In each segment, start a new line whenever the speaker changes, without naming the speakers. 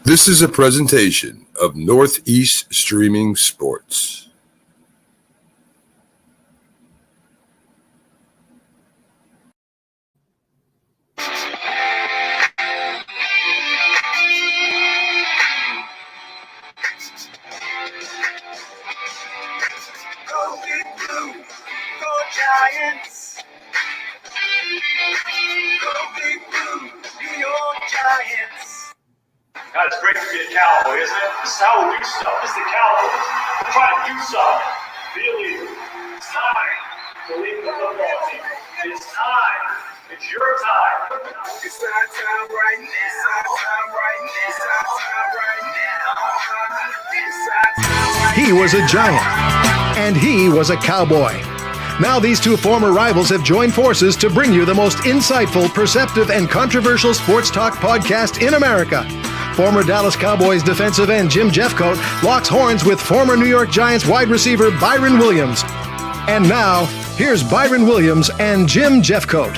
This is a presentation of Northeast Streaming Sports.
Go big blue, go Giants. Go big blue, New York Giants.
God, it's great to be a Cowboy, isn't it? This is how we do stuff. This is the Cowboys. We're trying to do something. Be a leader. It's time to lead the football team. It's time. It's your time.
It's our time right now. It's our time right now. It's our time right now. It's our time right now.
He was a Giant, and he was a Cowboy. Now these two former rivals have joined forces to bring you the most insightful, perceptive, and controversial sports talk podcast in America. Former Dallas Cowboys defensive end Jim Jeffcoat locks horns with former New York Giants wide receiver Byron Williams. And now, here's Byron Williams and Jim Jeffcoat.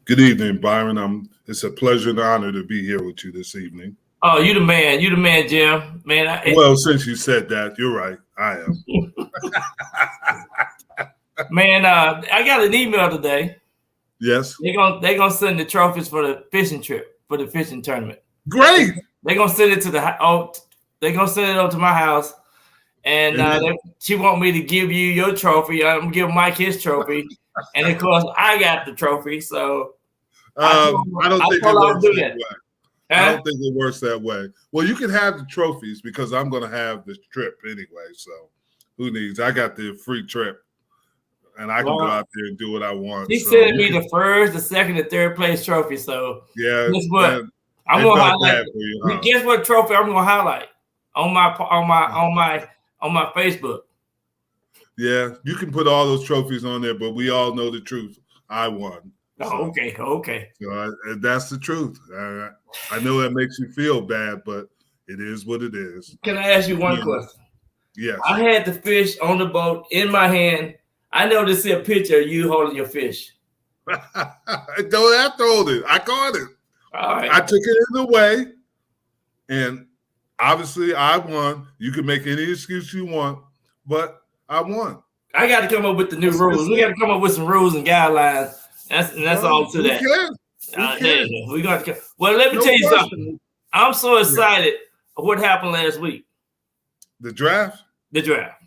Good evening, Byron. It's a pleasure and honor to be here with you this evening.
Oh, you the man. You the man, Jim. Man.
Well, since you said that, you're right. I am.
Man, I got an email today.
Yes.
They're gonna send the trophies for the fishing trip, for the fishing tournament.
Great.
They're gonna send it to they're gonna send it over to my house, and she want me to give you your trophy. I'm gonna give Mike his trophy, and of course I got the trophy. So
I don't think it works that way.
Huh?
I don't think it works that way. Well, you can have the trophies because I'm going to have the trip anyway. So who needs? I got the free trip, and I can go out there and do what I want.
He sent me the first, the second, and third place trophy. So
yeah,
guess what? I'm gonna highlight. Guess what trophy I'm gonna highlight on my Facebook.
Yeah, you can put all those trophies on there, but we all know the truth. I won.
Oh, okay.
So that's the truth. I know that makes you feel bad, but it is what it is.
Can I ask you one question?
Yes.
I had the fish on the boat in my hand. I know to see a picture of you holding your fish.
Don't have to hold it. I caught it.
All right.
I took it in the way, and obviously I won. You can make any excuse you want, but I won.
I got to come up with the new rules. We got to come up with some rules and guidelines. That's all to that. We got to. Well, let me tell you something. I'm so excited of what happened last week.
The draft.
The draft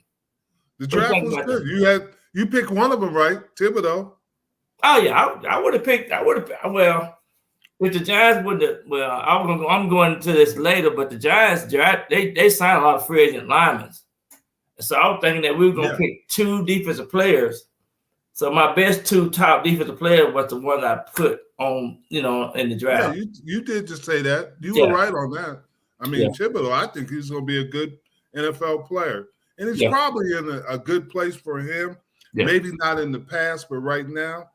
Was good. You picked one of them, right? Thibodeau.
Oh yeah, I would have picked. Well, if the Giants would have. Well, I'm going to this later, but the Giants, they signed a lot of free agent linemen. So I was thinking that we were going to pick two defensive players. So my best two top defensive players was the one I put on, in the draft.
Yeah, you did just say that. You were right on that. I mean, Thibodeau, I think he's going to be a good NFL player. And it's probably in a good place for him. Yeah. Maybe not in the past, but right now,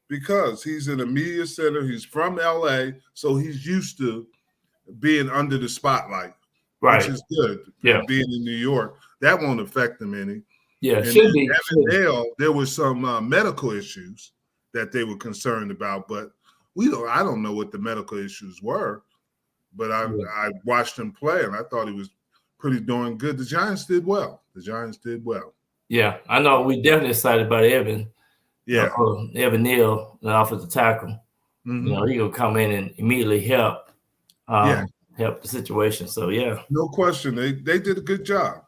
because he's in a media center. He's from L.A., so he's used to being under the spotlight, which is good.
Yeah.
Being in New York, that won't affect him any.
Yeah, should be.
Evandale, there was some medical issues that they were concerned about, but I don't know what the medical issues were. But I watched him play, and I thought he was pretty darn good. The Giants did well.
Yeah, I know. We definitely excited about Evan.
Yeah,
Evan Neal, the offensive tackle. Mm-hmm. He gonna come in and immediately help the situation. So
no question, they did a good job.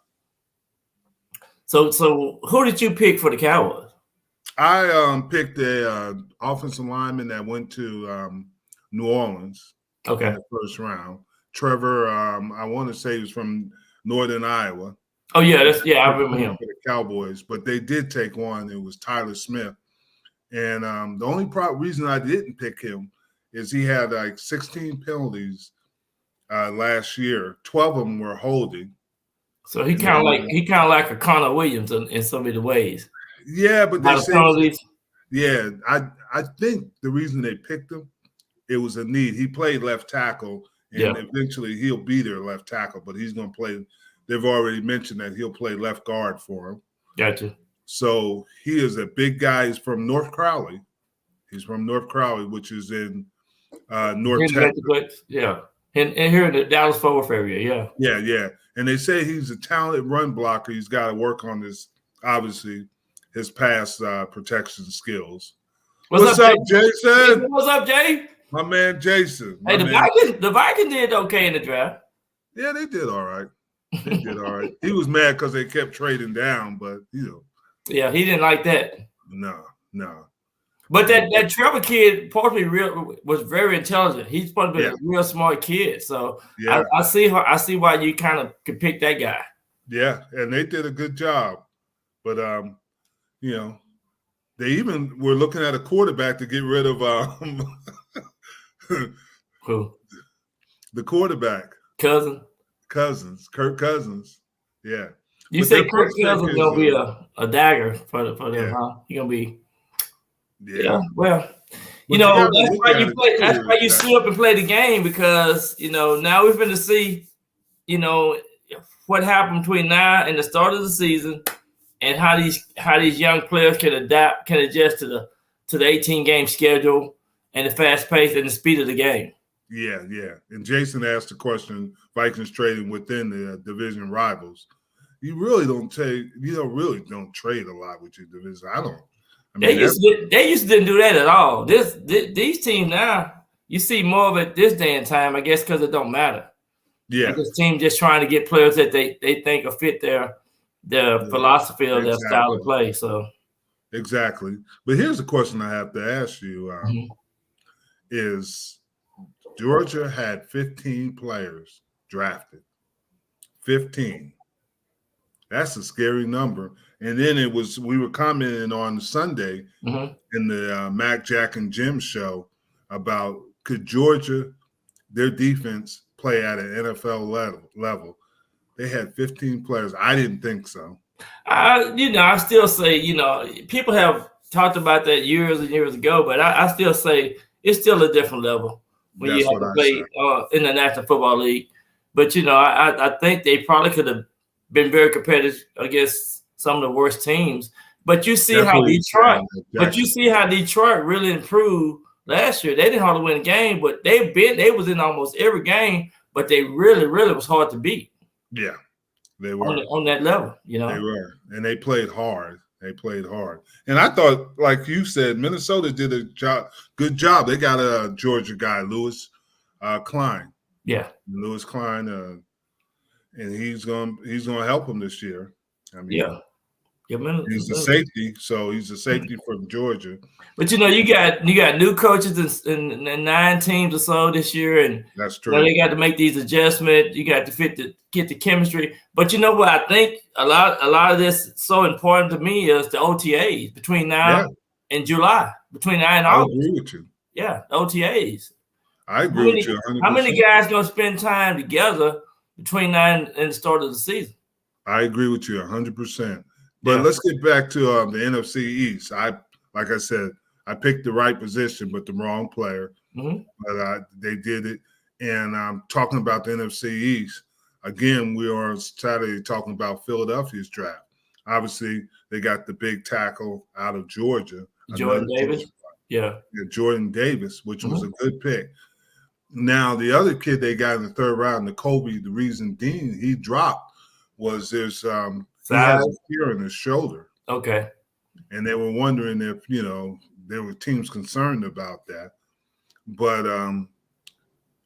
So who did you pick for the Cowboys?
I picked a offensive lineman that went to New Orleans.
Okay.
In the first round. Trevor, I want to say he was from Northern Iowa.
Oh, yeah, I remember him.
For the Cowboys, but they did take one. It was Tyler Smith. And the only reason I didn't pick him is he had like 16 penalties last year. 12 of them were holding.
So he kind of like a Connor Williams in some of the ways.
Yeah, but they
said,
I think the reason they picked him, it was a need. He played left tackle, and eventually he'll be their left tackle, but he's going to play. They've already mentioned that he'll play left guard for him.
Gotcha.
So he is a big guy. He's from North Crowley. He's from North Crowley, which is in North Texas.
Yeah. And here in the Dallas-Fort Worth area,
yeah. Yeah. And they say he's a talented run blocker. He's got to work on his, obviously, his pass protection skills. What's up, Jason?
What's up, Jay?
My man, Jason.
Hey, the Vikings did okay in the draft.
Yeah, they did all right. They did all right. He was mad because they kept trading down, but,
Yeah, he didn't like that.
No.
But that Trevor kid probably was very intelligent. He's supposed to be a real smart kid. So I see why you kind of could pick that guy. Yeah,
and they did a good job. But they even were looking at a quarterback to get rid of
who?
The quarterback.
Cousins.
Kirk Cousins. Yeah.
You say Kirk Cousins is gonna be a dagger for them, huh? He's gonna be. Yeah. Well, that's why you play. That's why you sit up and play the game, because now we're going to see, what happened between now and the start of the season, and how these young players can adjust to the 18-game schedule and the fast pace and the speed of the game.
Yeah. And Jason asked the question: Vikings trading within the division rivals. You really don't trade a lot with your division. I don't.
They used to didn't do that at all. These teams now, you see more of it this day and time, I guess, because it don't matter.
Yeah,
this team just trying to get players that they think will fit their philosophy or their style of play. So
exactly. But here's the question I have to ask you: is Georgia had 15 players drafted? 15. That's a scary number. And then we were commenting on Sunday in the Mac, Jack, and Jim show about could Georgia, their defense, play at an NFL level. They had 15 players. I didn't think so.
I still say, people have talked about that years and years ago, but I still say it's still a different level when you have to play in the National Football League. But, I think they probably could have been very competitive against some of the worst teams. But you see how Detroit really improved last year. They didn't hardly win a game, but they was in almost every game, but they really, really was hard to beat.
Yeah, they were
on that level,
They were, and they played hard. And I thought, like you said, Minnesota did a good job. They got a Georgia guy, Lewis Klein.
Yeah,
Lewis Klein, and he's gonna help them this year. I mean, he's a safety, so he's a safety from Georgia.
But you got new coaches in 9 teams or so this year, and
that's true.
They got to make these adjustments. You got to get the chemistry. But you know what? I think a lot of this is so important to me is the OTAs between now and July, between now and August.
I agree with you.
Yeah, the OTAs.
I agree with you 100%.
How many guys gonna spend time together between now and the start of the season?
I agree with you 100%. But let's get back to the NFC East. Like I said, I picked the right position, but the wrong player. But they did it. And I'm talking about the NFC East. Again, we are Saturday talking about Philadelphia's draft. Obviously, they got the big tackle out of Georgia.
Jordan Davis. Yeah,
Jordan Davis, which was a good pick. Now, the other kid they got in the 3rd round, N'Kobe, the reason Dean he dropped was there's he has a tear in his shoulder.
Okay.
And they were wondering if, there were teams concerned about that. But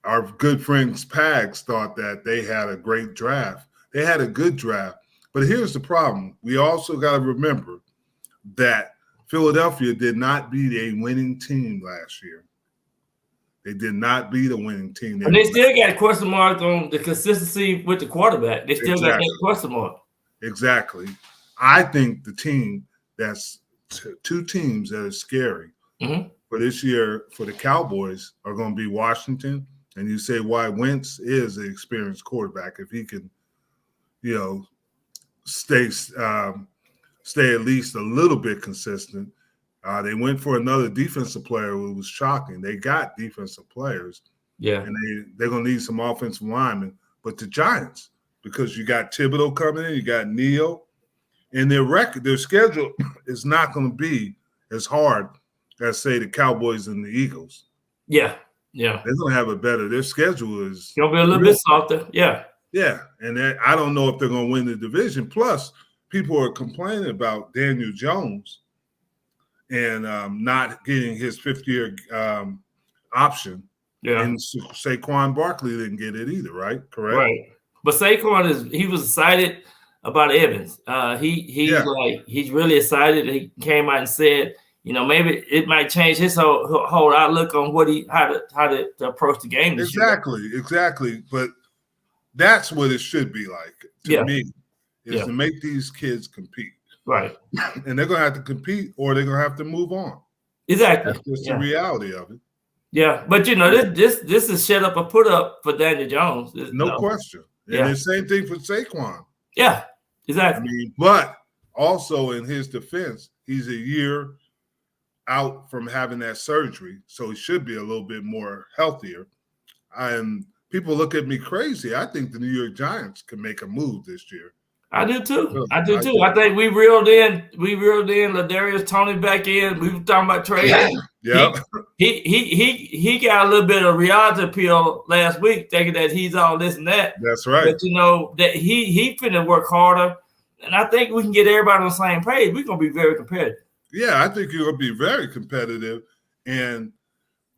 our good friends Pags thought that they had a great draft. They had a good draft. But here's the problem. We also got to remember that Philadelphia did not beat a winning team last year. They did not beat a winning team.
And they still got a question mark on the consistency with the quarterback. They still got that question mark.
Exactly. I think the team that's 2 teams that are scary for this year for the Cowboys are going to be Washington. And you say why Wentz is an experienced quarterback. If he can, stay at least a little bit consistent. They went for another defensive player who was shocking. They got defensive players.
Yeah.
And they're going to need some offensive linemen. But the Giants, because you got Thibodeau coming in, you got Neal, And their schedule is not going to be as hard as, say, the Cowboys and the Eagles.
Yeah.
They're going to have a better. Their schedule is
going to be a little bit softer. Yeah.
Yeah, and I don't know if they're going to win the division. Plus, people are complaining about Daniel Jones and not getting his fifth-year option.
Yeah.
And Saquon Barkley didn't get it either, right? Correct.
Right. But Saquon he was excited about Evans. He's really excited. He came out and said, maybe it might change his whole outlook on how to approach the game this year.
Exactly. But that's what it should be like to me, is to make these kids compete.
Right.
And they're going to have to compete or they're going to have to move on.
Exactly.
That's just the reality of it.
Yeah. But, this is shut up or put up for Daniel Jones.
No question. And the same thing for Saquon.
Yeah, exactly.
But also in his defense, he's a year out from having that surgery. So he should be a little bit more healthier. And people look at me crazy. I think the New York Giants can make a move this year.
I do too. I think we reeled in Ladarius Toney back in. We were talking about trading.
Yeah.
He got a little bit of reality appeal last week, thinking that he's all this and that.
That's right.
But that he finna work harder. And I think we can get everybody on the same page. We're gonna be very competitive.
Yeah, I think you're gonna be very competitive. And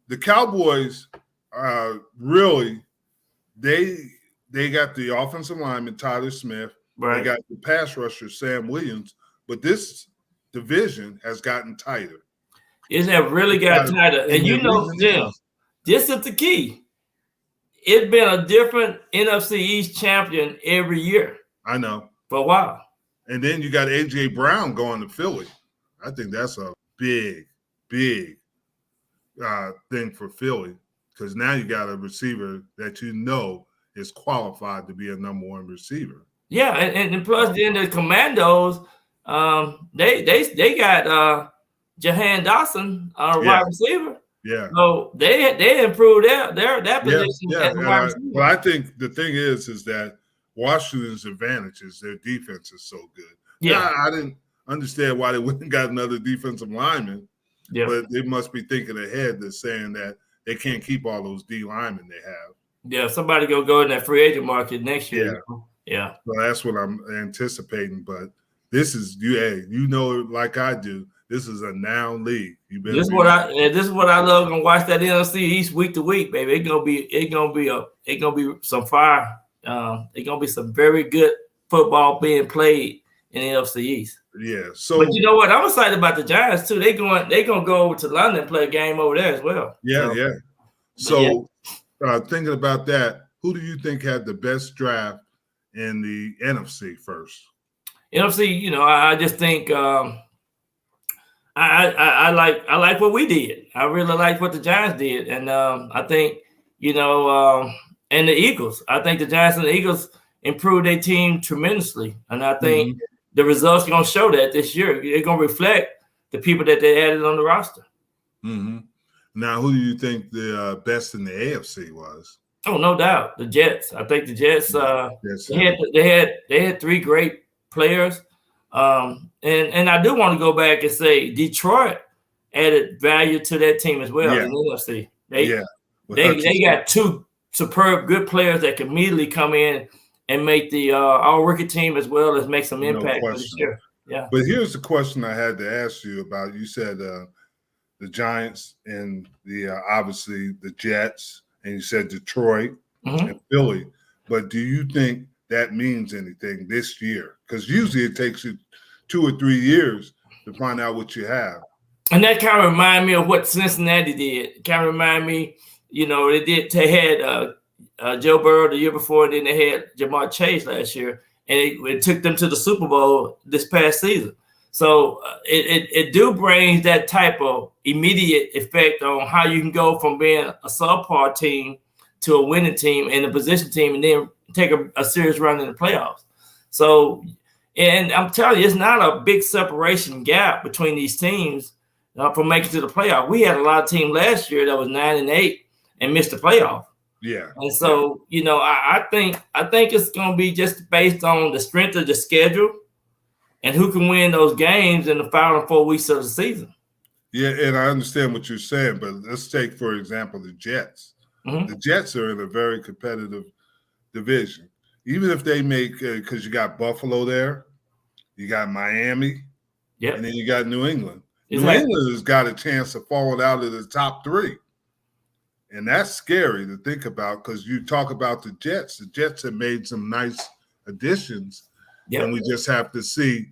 the Cowboys really they got the offensive lineman, Tyler Smith.
Right.
They got the pass rusher, Sam Williams. But this division has gotten tighter.
It has really got tighter. And Jim, this is the key. It's been a different NFC East champion every year.
I know.
For a while.
And then you got A.J. Brown going to Philly. I think that's a big thing for Philly, because now you got a receiver that is qualified to be a number one receiver.
Yeah, and plus then the Commandos, they got Jahan Dawson, wide receiver.
Yeah.
So they improved their position as a wide receiver.
Well, I think the thing is that Washington's advantage is their defense is so good.
Yeah.
I didn't understand why they wouldn't got another defensive lineman. Yeah. But they must be thinking ahead to saying that they can't keep all those D linemen they have.
Yeah, somebody gonna go in that free agent market next year. Yeah.
Well, that's what I'm anticipating. But this is like I do. This is a noun league. This is what
I love. Gonna watch that NFC East week to week, baby. It's gonna be some fire. It's gonna be some very good football being played in the NFC East.
Yeah. So,
but you know what? I'm excited about the Giants too. They gonna go over to London and play a game over there as well.
Yeah, yeah. So, thinking about that, who do you think had the best draft in the NFC first?
NFC, I just think I like what we did. I really like what the Giants did, and I think and the Eagles. I think the Giants and the Eagles improved their team tremendously, and I think the results are going to show that this year. They're going to reflect the people that they added on the roster.
Mm-hmm. Now, who do you think the best in the AFC was?
Oh, no doubt, the Jets. I think the Jets. They had three great players, and I do want to go back and say Detroit added value to that team as well in the NFC. They got two superb good players that can immediately come in and make the all-rookie team as well as make some impact this year. Yeah.
But here's the question I had to ask you about. You said the Giants and the obviously the Jets, and you said Detroit and Philly. But do you think that means anything this year? Because usually it takes you 2 or 3 years to find out what you have.
And that kind of remind me of what Cincinnati did. Kind of remind me, they had Joe Burrow the year before, and then they had Jamar Chase last year, and it took them to the Super Bowl this past season. So it do bring that type of immediate effect on how you can go from being a subpar team to a winning team and a position team, and then take a serious run in the playoffs. So, and I'm telling you, it's not a big separation gap between these teams from making to the playoff. We had a lot of teams last year that was 9-8 and missed the playoff.
Yeah.
And so, I think it's going to be just based on the strength of the schedule and who can win those games in the final 4 weeks of the season.
Yeah, and I understand what you're saying, but let's take, for example, the Jets. The Jets are in a very competitive division. Even if they make, because you got Buffalo there, you got Miami, and then you got New England. New England has got a chance of falling out of the top 3. And that's scary to think about because you talk about the Jets. The Jets have made some nice additions, and we just have to see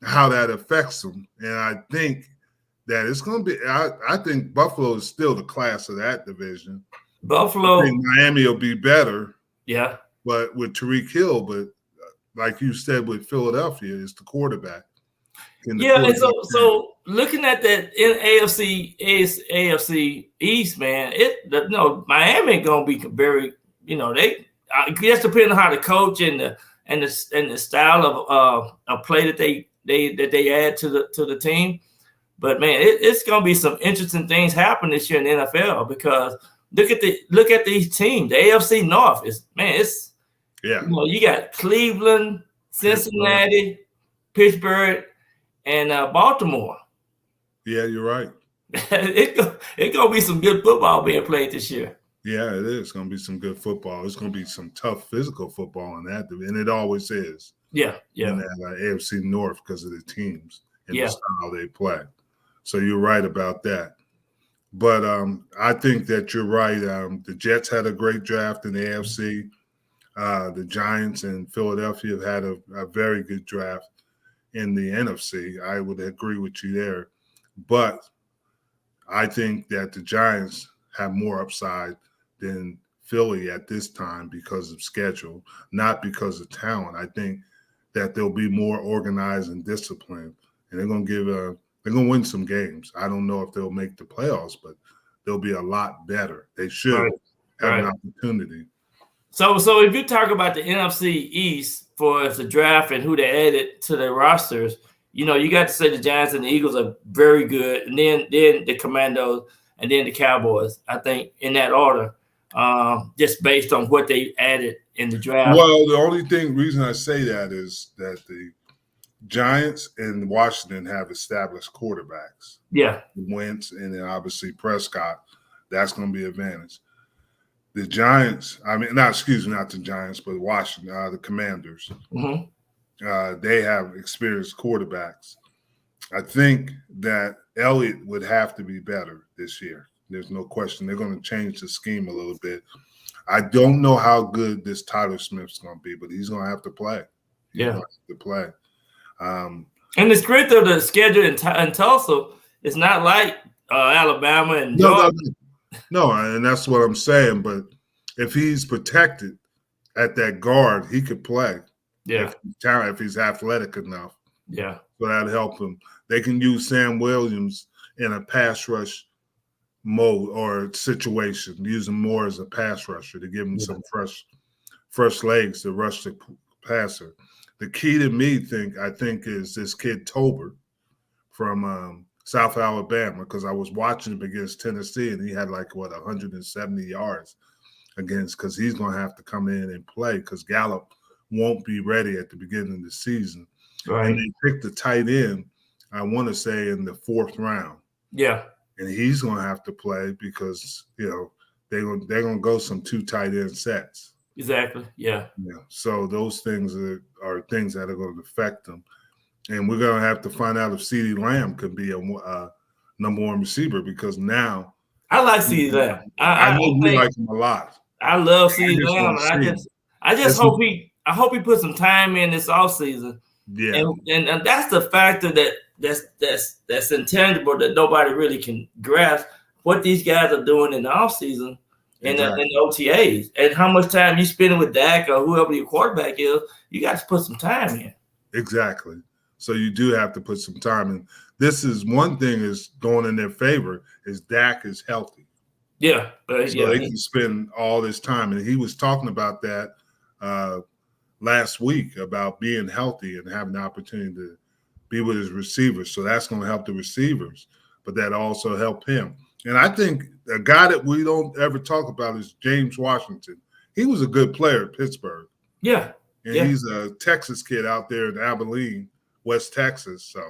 how that affects them. And I think that it's going to be I think Buffalo is still the class of that division.
Buffalo.
I think Miami will be better.
Yeah.
But with Tyreek Hill, but like you said with Philadelphia, it's the quarterback.
And so looking at that in AFC East, man, Miami ain't gonna be very, they just depending on how the coach and the style of play that they add to the team. But man, it's gonna be some interesting things happen this year in the NFL because look at these teams. The AFC North you got Cleveland, Cincinnati, Pittsburgh, and Baltimore.
Yeah, you're right.
It's gonna be some good football being played this year.
Yeah, it is going to be some good football. It's going to be some tough physical football in that, and it always is.
Yeah.
In that AFC North because of the teams and the style they play. So you're right about that. But I think that you're right. The Jets had a great draft in the AFC. The Giants and Philadelphia have had a very good draft in the NFC. I would agree with you there. But I think that the Giants have more upside than Philly at this time because of schedule, not because of talent. I think that they'll be more organized and disciplined, and they're going to win some games. I don't know if they'll make the playoffs, but they'll be a lot better. They should have an opportunity.
So if you talk about the NFC East for the draft and who they added to their rosters, you got to say the Giants and the Eagles are very good, and then the Commandos, and then the Cowboys. I think in that order, just based on what they added in the draft.
Well, the only reason I say that is that the Giants and Washington have established quarterbacks.
Yeah.
Wentz and then obviously Prescott. That's going to be an advantage. The Giants, not the Giants, but Washington, the Commanders. They have experienced quarterbacks. I think that Elliott would have to be better this year. There's no question. They're going to change the scheme a little bit. I don't know how good this Tyler Smith's going to be, but he's going to have to play. And
the strength of the schedule in Tulsa is not like Alabama and Georgia.
No, and that's what I'm saying. But if he's protected at that guard, he could play.
Yeah.
If he's athletic enough.
Yeah.
So that'd help him. They can use Sam Williams in a pass rush mode or situation, use him more as a pass rusher to give him some fresh legs to rush the passer. The key to me, I think, is this kid Tolbert from South Alabama, because I was watching him against Tennessee, and he had 170 yards because he's going to have to come in and play because Gallup won't be ready at the beginning of the season.
Right.
And they picked the tight end, I want to say, in the 4th round.
Yeah.
And he's going to have to play because, they're going to go some 2 tight end sets.
Exactly. Yeah.
So those things are things that are going to affect them. And we're going to have to find out if CeeDee Lamb could be a number 1 receiver because now
I like CeeDee Lamb.
I like him a lot.
I love CeeDee Lamb. I just hope he put some time in this offseason.
Yeah.
And that's the factor that's intangible that nobody really can grasp what these guys are doing in the offseason and the OTAs and how much time you spending with Dak or whoever your quarterback is. You got to put some time in.
Exactly. So you do have to put some time in. This is one thing is going in their favor is Dak is healthy.
Yeah.
So they can spend all this time. And he was talking about that last week about being healthy and having the opportunity to be with his receivers. So that's going to help the receivers, but that also help him. And I think a guy that we don't ever talk about is James Washington. He was a good player at Pittsburgh.
Yeah.
And he's a Texas kid out there in Abilene West Texas, so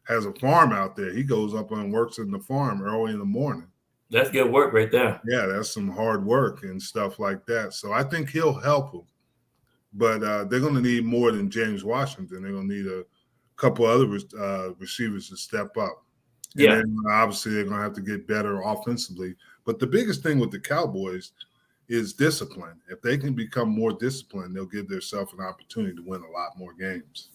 has a farm out there. He goes up and works in the farm early in the morning.
That's good work right there.
Yeah, that's some hard work and stuff like that. So I think he'll help them. But they're going to need more than James Washington. They're going to need a couple other receivers to step up. And then obviously they're going to have to get better offensively. But the biggest thing with the Cowboys is discipline. If they can become more disciplined, they'll give themselves an opportunity to win a lot more games.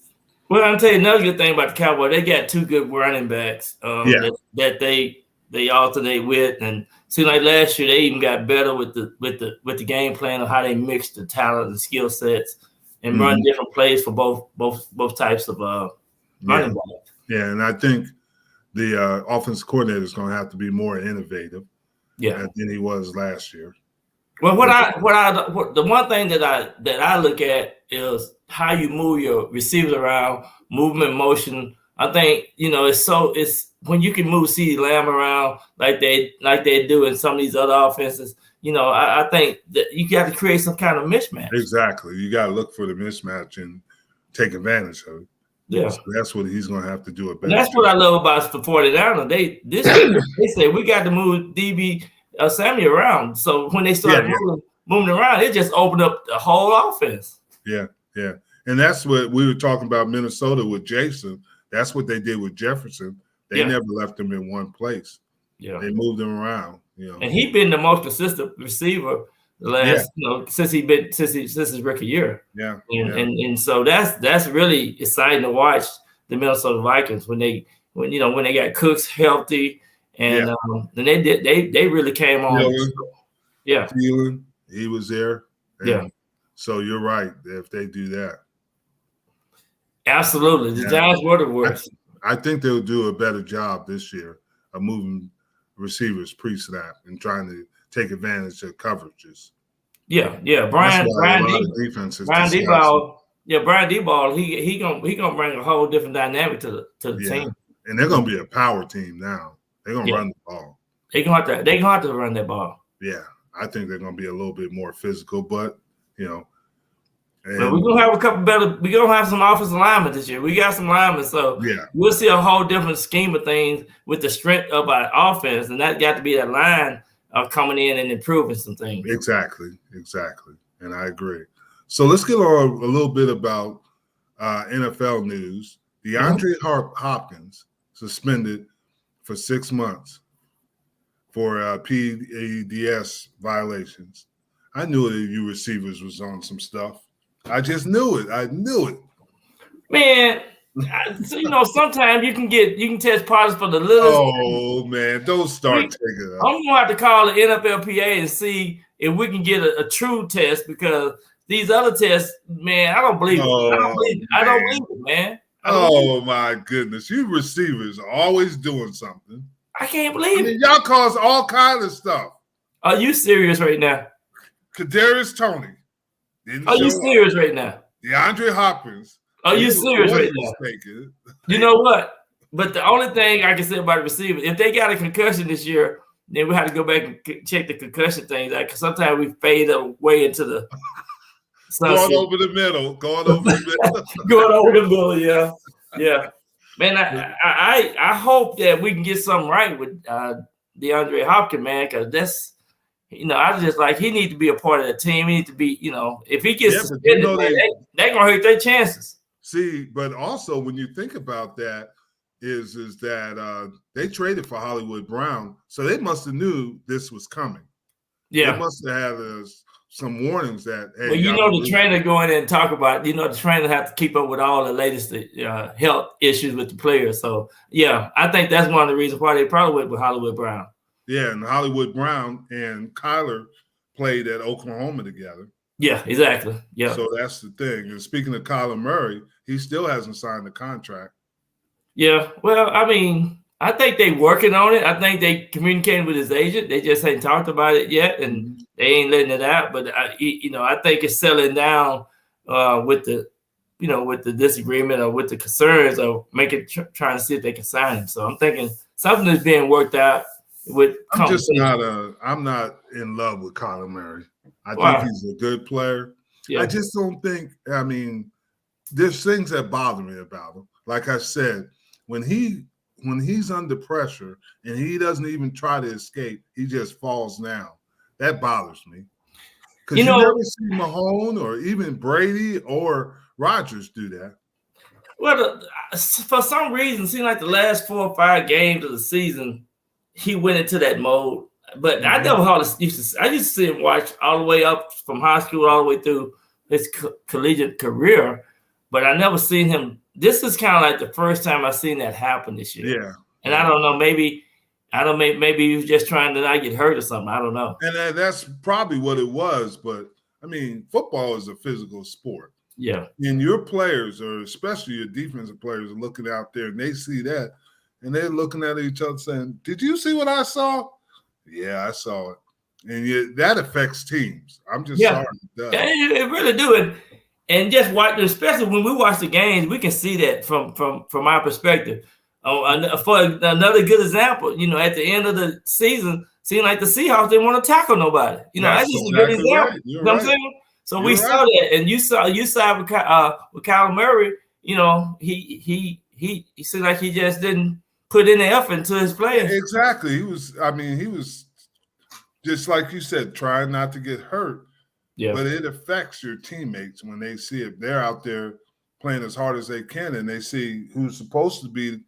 Well, I'll tell you another good thing about the Cowboys. They got two good running backs that they alternate with, and seemed like last year they even got better with the game plan of how they mix the talent and skill sets and run different plays for both types of running backs.
Yeah, and I think the offensive coordinator is going to have to be more innovative than he was last year.
Well, the one thing that I look at is how you move your receivers around, movement, motion. I think it's when you can move CeeDee Lamb around like they do in some of these other offenses. I think that you got to create some kind of mismatch.
Exactly, you got to look for the mismatch and take advantage of it.
Yeah,
so that's what he's going to have to do.
And that's what I love about the 49ers. They say we got to move DB Samuel around. So when they started moving around, it just opened up the whole offense.
Yeah. And that's what we were talking about Minnesota with Jason. That's what they did with Jefferson. They never left him in one place. Yeah. They moved him around.
And he's been the most consistent receiver the last, since his rookie year.
Yeah.
And so that's really exciting to watch the Minnesota Vikings when they got Cooks healthy. And then they really came on.
Thielen, he was there. So you're right if they do that.
Absolutely. The Giants were the worst.
I think they'll do a better job this year of moving receivers pre-snap and trying to take advantage of coverages.
Brian Deball, he gonna bring a whole different dynamic to the team.
And they're gonna be a power team now. They're gonna run the ball.
They're gonna have to run that ball.
Yeah, I think they're gonna be a little bit more physical, but
but we're gonna have a couple better. We're gonna have some offensive linemen this year. We got some linemen, so we'll see a whole different scheme of things with the strength of our offense, and that got to be that line of coming in and improving some things.
Exactly, and I agree. So let's get on a little bit about NFL news. DeAndre Hopkins suspended for 6 months for PEDS violations. I knew that you receivers was on some stuff. I just knew it.
Man, sometimes you can test positive for the littlest.
Oh man, don't start taking it up.
I'm gonna have to call the NFLPA and see if we can get a true test, because these other tests, man, I don't believe it. I don't believe it, man.
Oh my goodness, you receivers are always doing something.
I can't believe it.
Y'all cause all kinds of stuff.
Are you serious right now?
Kadarius Toney.
Are you serious right now?
DeAndre Hopkins.
Are you serious right now? You know what? But the only thing I can say about the receiver, if they got a concussion this year, then we have to go back and check the concussion things out, because sometimes we fade away into the
going over the middle.
Going over the middle, yeah. Man, I hope that we can get something right with DeAndre Hopkins, man, because that's. I just he needs to be a part of the team. He needs to be, if he gets suspended, they're going to hurt their chances.
See, but also when you think about that, is that they traded for Hollywood Brown, so they must have knew this was coming. Yeah. They must have had some warnings that, hey.
Well, the trainer go in and talk about, the trainer have to keep up with all the latest health issues with the players. So, yeah, I think that's one of the reasons why they probably went with Hollywood Brown.
Yeah, and Hollywood Brown and Kyler played at Oklahoma together.
Yeah, exactly. Yeah.
So that's the thing. And speaking of Kyler Murray, he still hasn't signed the contract.
Yeah. Well, I mean, I think they're working on it. I think they communicated with his agent. They just ain't talked about it yet, and they ain't letting it out. But I think it's settling down with the disagreement or with the concerns of trying to see if they can sign him. So I'm thinking something is being worked out.
I'm not in love with Kyler Murray. I think he's a good player. Yeah. I just don't think. I mean, there's things that bother me about him. Like I said, when he's under pressure and he doesn't even try to escape, he just falls down. That bothers me. Because you never see Mahone or even Brady or Rodgers do that.
Well, for some reason, it seemed like the last 4 or 5 games of the season, he went into that mode. But I never used to see him watch all the way up from high school all the way through his collegiate career. But I never seen him. This is kind of like the first time I've seen that happen this year.
Yeah.
And I don't know, maybe he was just trying to not get hurt or something. I don't know.
And that's probably what it was. But, I mean, football is a physical sport.
Yeah.
And your players, or especially your defensive players, are looking out there and they see that. And they're looking at each other saying, did you see what I saw? Yeah, I saw it. And that affects teams. I'm just sorry.
It really do. And just watch, especially when we watch the games, we can see that from our perspective. For another good example, at the end of the season, seemed like the Seahawks didn't want to tackle nobody. That's just a good example.
Right.
You know what I'm saying? So we saw that, and you saw with Kyler Murray. He seemed like he just didn't put any effort into his playing.
Exactly. He was just like you said, trying not to get hurt. Yeah. But it affects your teammates when they see it. They're out there playing as hard as they can, and they see who's supposed to be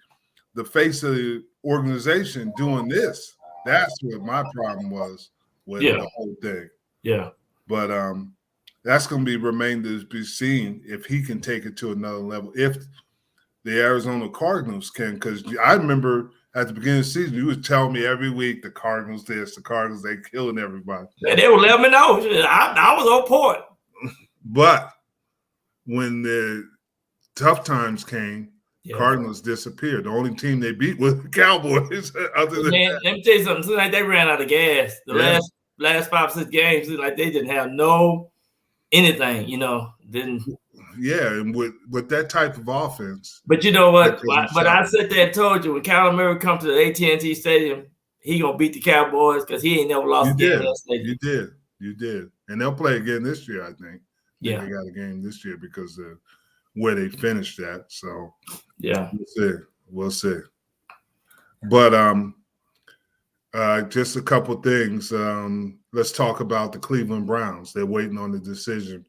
the face of the organization doing this. That's what my problem was with the whole thing.
Yeah.
But that's going to remain to be seen if he can take it to another level. If the Arizona Cardinals can, because I remember at the beginning of the season, you would tell me every week the Cardinals this, the Cardinals, they killing everybody.
Yeah, they were letting me know. I was on point.
But when the tough times came, Cardinals disappeared. The only team they beat was the Cowboys. Other than that.
Let me tell you something. It seemed like they ran out of gas. The last 5-6 games, it like they didn't have anything, didn't.
Yeah, and with that type of offense.
But you know what? But I sat there and told you, when Kyler Murray come to the AT&T Stadium, he gonna beat the Cowboys because he ain't never lost a game in that stadium.
You did. And they'll play again this year, I think.
Yeah.
They got a game this year because of where they finished at. So
yeah.
We'll see. But just a couple things. Let's talk about the Cleveland Browns. They're waiting on the decision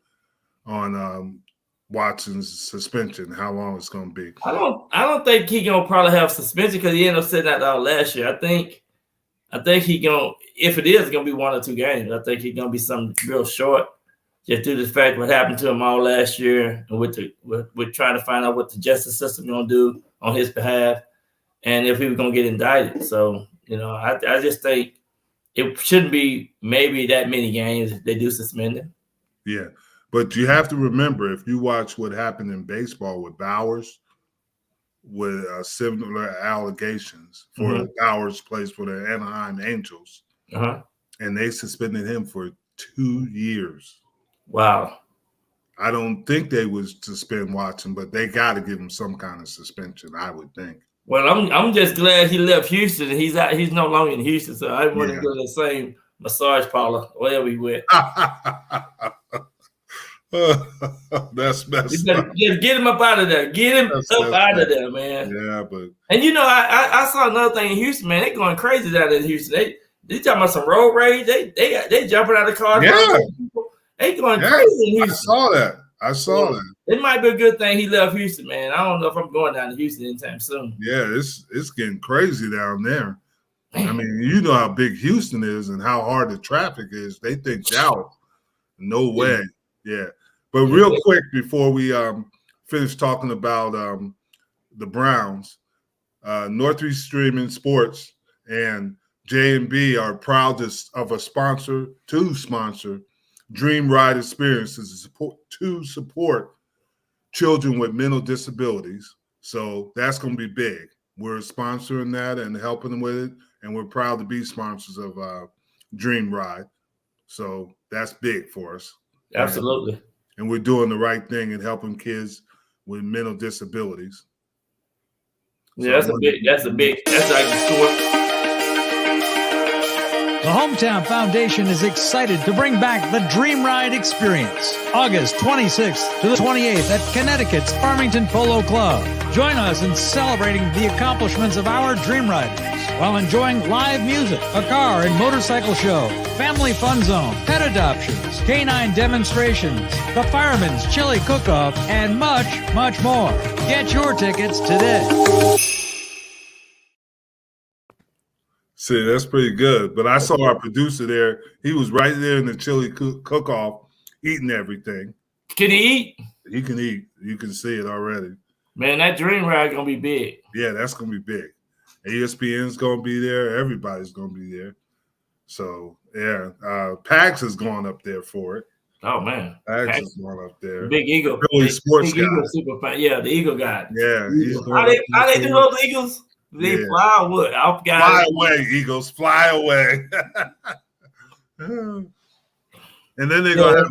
on Watson's suspension, how long it's going to be.
I don't think he gonna probably have suspension because he ended up sitting out last year. I think he gonna, if it is gonna be 1 or 2 games, I think he's gonna be something real short, just due to the fact what happened to him all last year, and with trying to find out what the justice system gonna do on his behalf, and if he was gonna get indicted. So I just think it shouldn't be maybe that many games if they do suspend him.
Yeah. But you have to remember, if you watch what happened in baseball with Bowers, with similar allegations for Bowers plays for the Anaheim Angels, and they suspended him for 2 years.
Wow.
I don't think they would suspend Watson, but they got to give him some kind of suspension, I would think.
Well, I'm just glad he left Houston and he's no longer in Houston, so I want to go to the same massage parlor wherever he went.
That's messed up.
Just get him up out of there. Get him up out of there, man.
Yeah, but
I saw another thing in Houston, man. They going crazy down in Houston. They talking about some road rage. They jumping out of cars.
Yeah.
They going crazy in Houston.
I saw that.
It might be a good thing he left Houston, man. I don't know if I'm going down to Houston anytime soon.
Yeah, it's getting crazy down there. I mean, you know how big Houston is and how hard the traffic is. They think Dallas. No way. Yeah. But real quick before we finish talking about the Browns, Northeast Streaming Sports and J&B are proud of sponsor Dream Ride Experiences to support children with mental disabilities. So that's going to be big. We're sponsoring that and helping them with it, and we're proud to be sponsors of Dream Ride. So that's big for us.
Absolutely.
And we're doing the right thing and helping kids with mental disabilities.
Yeah, that's like the score.
The Hometown Foundation is excited to bring back the Dream Ride experience, August 26th to the 28th at Connecticut's Farmington Polo Club. Join us in celebrating the accomplishments of our Dream Riders while enjoying live music, a car and motorcycle show, family fun zone, pet adoptions, canine demonstrations, the Fireman's Chili Cook-Off, and much, much more. Get your tickets today.
See, that's pretty good. But I saw our producer there. He was right there in the chili cook-off, eating everything.
Can he eat?
He can eat. You can see it already.
Man, that Dream Ride going to be big.
Yeah, that's going to be big. ESPN's going to be there. Everybody's going to be there. So, yeah. Pax is going up there for it.
Oh, man.
Pax is going up there.
Big Eagle.
Philly sports
big
guy.
Eagle super fan. Yeah, the Eagle guy.
Yeah.
How they do those Eagles? They fly or what?
Fly away, Eagles. Fly away. And then they're going to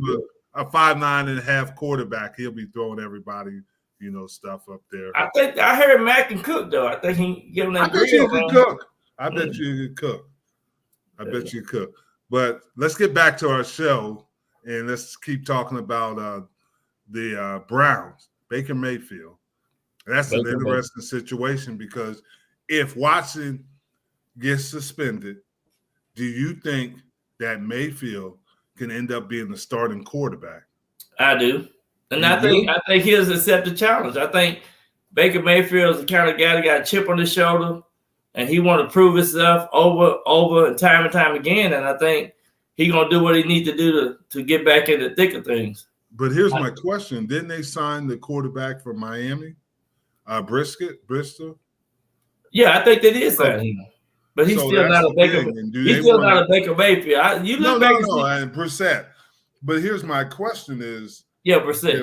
have a 5'9.5" quarterback. He'll be throwing everybody, stuff up there.
I heard Mac can cook, though. I think he give him that grill.
I bet you could cook. But let's get back to our show, and let's keep talking about the Browns, Baker Mayfield. That's an interesting situation because if Watson gets suspended, do you think that Mayfield can end up being the starting quarterback?
I do. And I think he'll accept the challenge. I think Baker Mayfield is the kind of guy that got a chip on his shoulder, and he want to prove himself over and time again. And I think he's going to do what he needs to do to get back in the thick of things.
But here's my question. Didn't they sign the quarterback from Miami, Bristol?
Yeah, I think they did sign him. But he's still not a Baker. He's still not a Baker Mayfield. No,
and Brissett. But here's my question is.
Yeah, Brissett.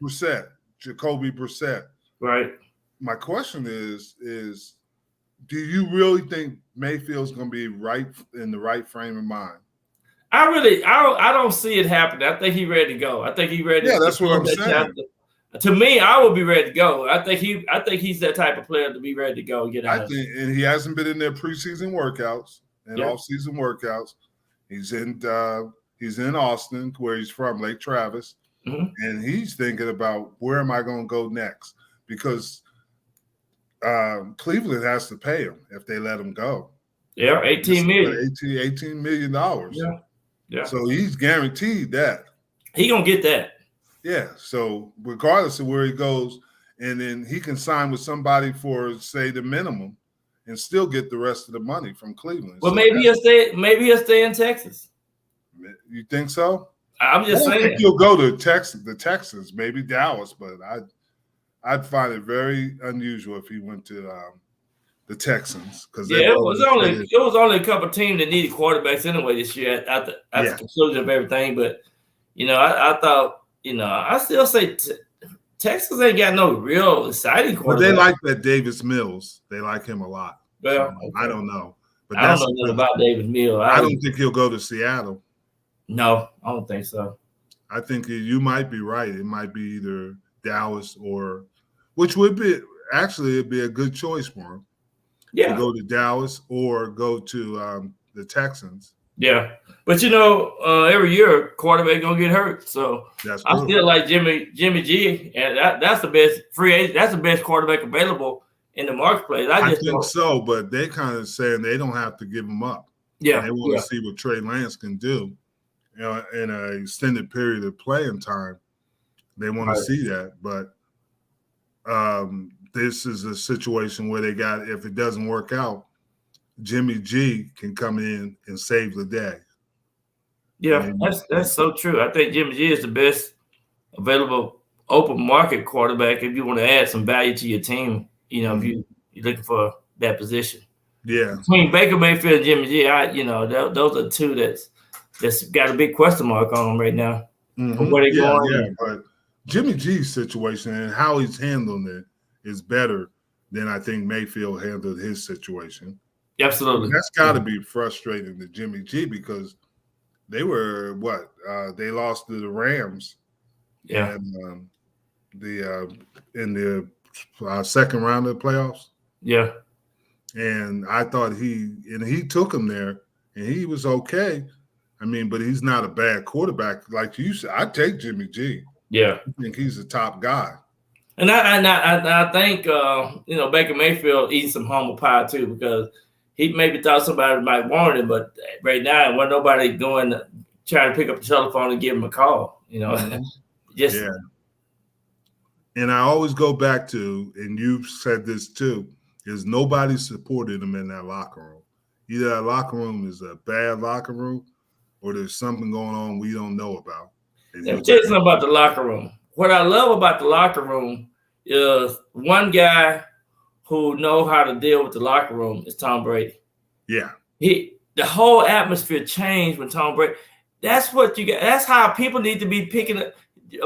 Brissett. Jacoby Brissett.
Right.
My question is do you really think Mayfield's going to be right in the right frame of mind?
I don't see it happening. I think he's ready to go. I think he's ready.
Yeah, that's what I'm saying.
To me, I would be ready to go. I think he's that type of player to be ready to go and get out.
And he hasn't been in their preseason workouts and off-season workouts. He's in Austin, where he's from, Lake Travis, and he's thinking about where am I going to go next because Cleveland has to pay him if they let him go.
Yeah, $18 million.
$18 million.
Yeah.
So he's guaranteed that.
He gonna get that.
Yeah, so regardless of where he goes, and then he can sign with somebody for, say, the minimum and still get the rest of the money from Cleveland.
Well, so maybe he'll stay in Texas.
You think so?
I'm just saying.
I think he'll go to the Texans, maybe Dallas, but I'd find it very unusual if he went to the Texans.
It was only a couple of teams that needed quarterbacks anyway this year at the conclusion of everything. But, I thought, I still say Texas ain't got no real exciting quarterback.
But they like that Davis Mills. They like him a lot.
Well,
so, I don't know. But
I don't know nothing about Davis Mills.
I don't think he'll go to Seattle.
No, I don't think so.
I think you might be right. It might be either Dallas which would be it'd be a good choice for him.
Yeah.
To go to Dallas or go to the Texans.
Yeah. But every year quarterback gonna get hurt. So I still like Jimmy G, and that's the best free agent. That's the best quarterback available in the marketplace. I
think so, but they kind of saying they don't have to give him up.
Yeah,
they want to see what Trey Lance can do, in an extended period of playing time. They want to see that, but this is a situation where if it doesn't work out, Jimmy G can come in and save the day.
Yeah, that's so true. I think Jimmy G is the best available open market quarterback if you want to add some value to your team. If you're looking for that position.
Yeah.
Between Baker Mayfield and Jimmy G, those are two that's got a big question mark on them right now. Where they going?
Yeah, but Jimmy G's situation and how he's handling it is better than I think Mayfield handled his situation.
Absolutely.
That's got to be frustrating to Jimmy G because they were they lost to the Rams.
Yeah.
And in the second round of the playoffs.
Yeah.
And I thought he took him there and he was okay. I mean, but he's not a bad quarterback. Like you said, I take Jimmy G.
Yeah.
I think he's the top guy.
And I think Baker Mayfield eating some humble pie too, because he maybe thought somebody might want him, but right now, when nobody going to try to pick up the telephone and give him a call, just
yeah. And I always go back to, and you've said this too, is nobody supported him in that locker room. Either that locker room is a bad locker room, or there's something going on we don't know about.
Let me tell you something about the locker room. What I love about the locker room is one guy who knows how to deal with the locker room is Tom Brady.
Yeah.
The whole atmosphere changed when Tom Brady. That's what you get. That's how people need to be picking up.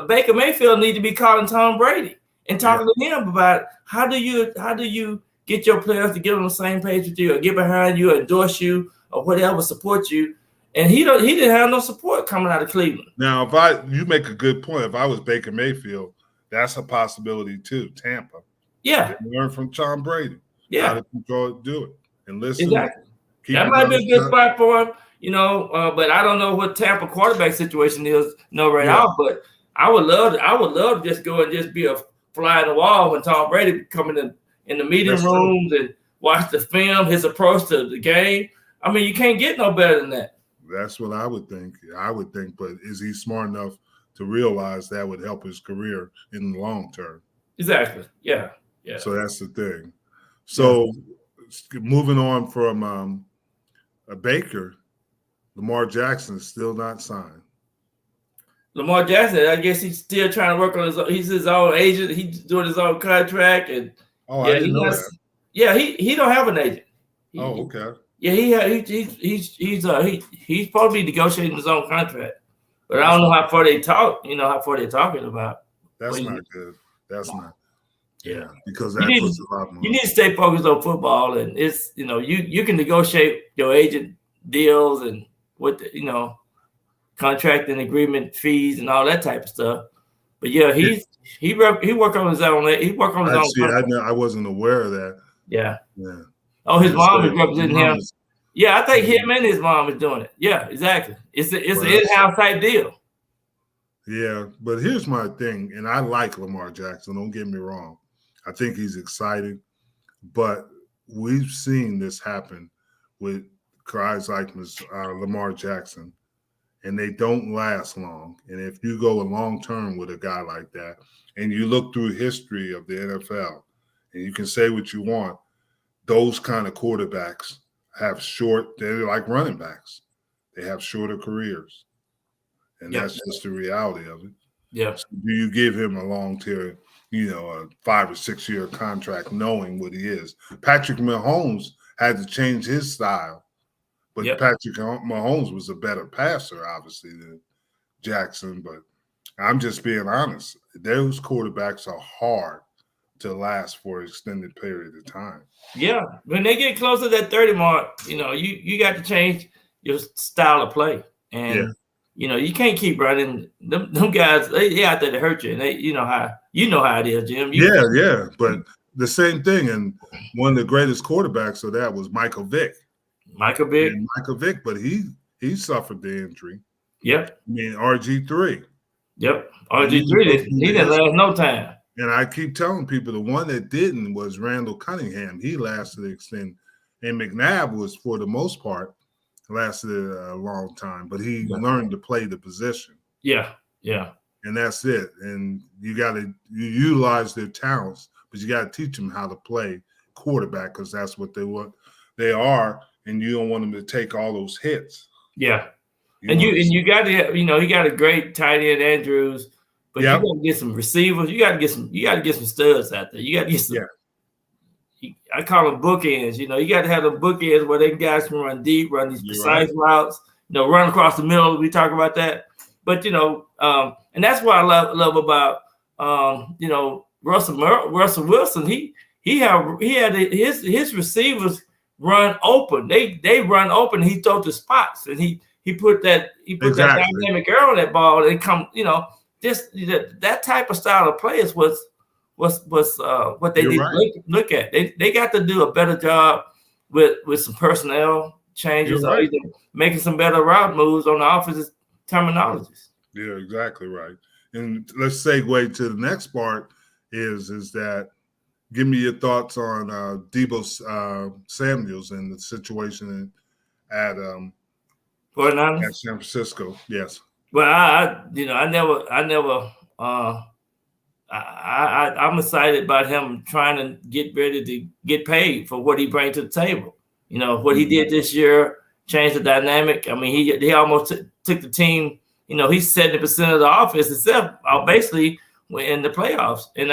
Baker Mayfield need to be calling Tom Brady and talking to him about how do you get your players to get on the same page with you, or get behind you, or endorse you, or whatever, support you. And he didn't have no support coming out of Cleveland.
Now, you make a good point. If I was Baker Mayfield, that's a possibility too. Tampa.
Yeah.
Learn from Tom Brady.
Yeah.
How to do it. And listen.
Exactly. That might be a good spot for him, but I don't know what Tampa quarterback situation is right now. But I would love to just go and just be a fly in the wall when Tom Brady coming in the meeting rooms and watch the film, his approach to the game. I mean, you can't get no better than that.
That's what I would think. But is he smart enough to realize that would help his career in the long term?
Exactly. Yeah. Yeah.
So that's the thing. So moving on from Baker, Lamar Jackson is still not signed.
Lamar Jackson, I guess he's still trying to work on he's his own agent. He's doing his own contract. And
I didn't know that.
Yeah, he don't have an agent.
Okay.
Yeah, he's supposed to be negotiating his own contract, but I don't know how far they talk. How far they're talking about.
That's not good. That's not.
Yeah,
because that puts a lot more.
You need to stay focused on football, and it's you can negotiate your agent deals and what contract and agreement fees and all that type of stuff. But yeah, he worked on his own. He worked on his own.
I wasn't aware of that.
Yeah. Yeah. Oh, his mom is representing him. Yeah, I think him and his mom is doing it. Yeah, exactly. It's an in-house type deal.
Yeah, but here's my thing, and I like Lamar Jackson. Don't get me wrong. I think he's exciting, but we've seen this happen with guys like Lamar Jackson, and they don't last long. And if you go a long term with a guy like that, and you look through history of the NFL, and you can say what you want, those kind of quarterbacks they're like running backs. They have shorter careers. And that's just the reality of it.
Yeah.
So do you give him a long-term, a 5 or 6 year contract knowing what he is? Patrick Mahomes had to change his style, but Patrick Mahomes was a better passer, obviously, than Jackson. But I'm just being honest. Those quarterbacks are hard to last for an extended period of time.
Yeah. When they get close to that 30 mark, you got to change your style of play. And you can't keep running. Them guys, they out there to hurt you. And they, how it is, Jim.
But the same thing. And one of the greatest quarterbacks of that was Michael Vick. But he suffered the injury.
Yep.
I mean, RG3.
Yep. RG3, he didn't last no time.
And I keep telling people the one that didn't was Randall Cunningham. He lasted an extent. And McNabb was, for the most part, lasted a long time, but he learned to play the position.
Yeah.
And that's it. And you utilize their talents, but you got to teach them how to play quarterback, because that's what they are, and you don't want them to take all those hits.
Yeah. You got to have, he got a great tight end, Andrews, but you got to get some receivers. You got to get some studs out there. You got to get some. Yeah. I call them bookends. You got to have the bookends where they guys can run deep, run these precise routes. Run across the middle. We talk about that, but and that's what I love about Russell Wilson. He had his receivers run open. They run open. He throw to spots, and he put that dynamic arrow on that ball, and come that type of style of play is what they need to look at. They got to do a better job with some personnel changes
You're
or
right.
either making some better route moves on the offensive terminologies.
You're exactly right. And let's segue to the next part is that give me your thoughts on Deebo Samuels and the situation at
49ers?
San Francisco. Yes.
Well, I'm excited about him trying to get ready to get paid for what he brings to the table. You know, what he did this year changed the dynamic. I mean, he almost took the team. You know, he's 70% of the offense itself basically in the playoffs, and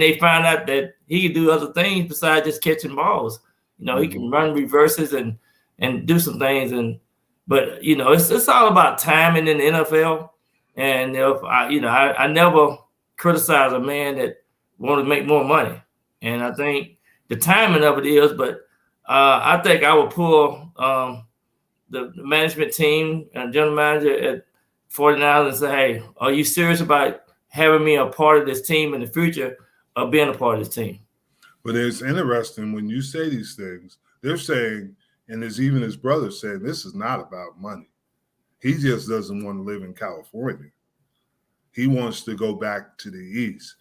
they found out that he could do other things besides just catching balls. You know, he can run reverses and do some things. But you know, it's all about timing in the NFL. And if I never criticize a man that want to make more money, and I think the timing of it is. But I think I would pull the management team and general manager at 49ers and say, "Hey, are you serious about having me a part of this team in the future, or being a part of this team?"
But it's interesting when you say these things. They're saying, and there's even his brother saying, this is not about money. He just doesn't want to live in California. He wants to go back to the East.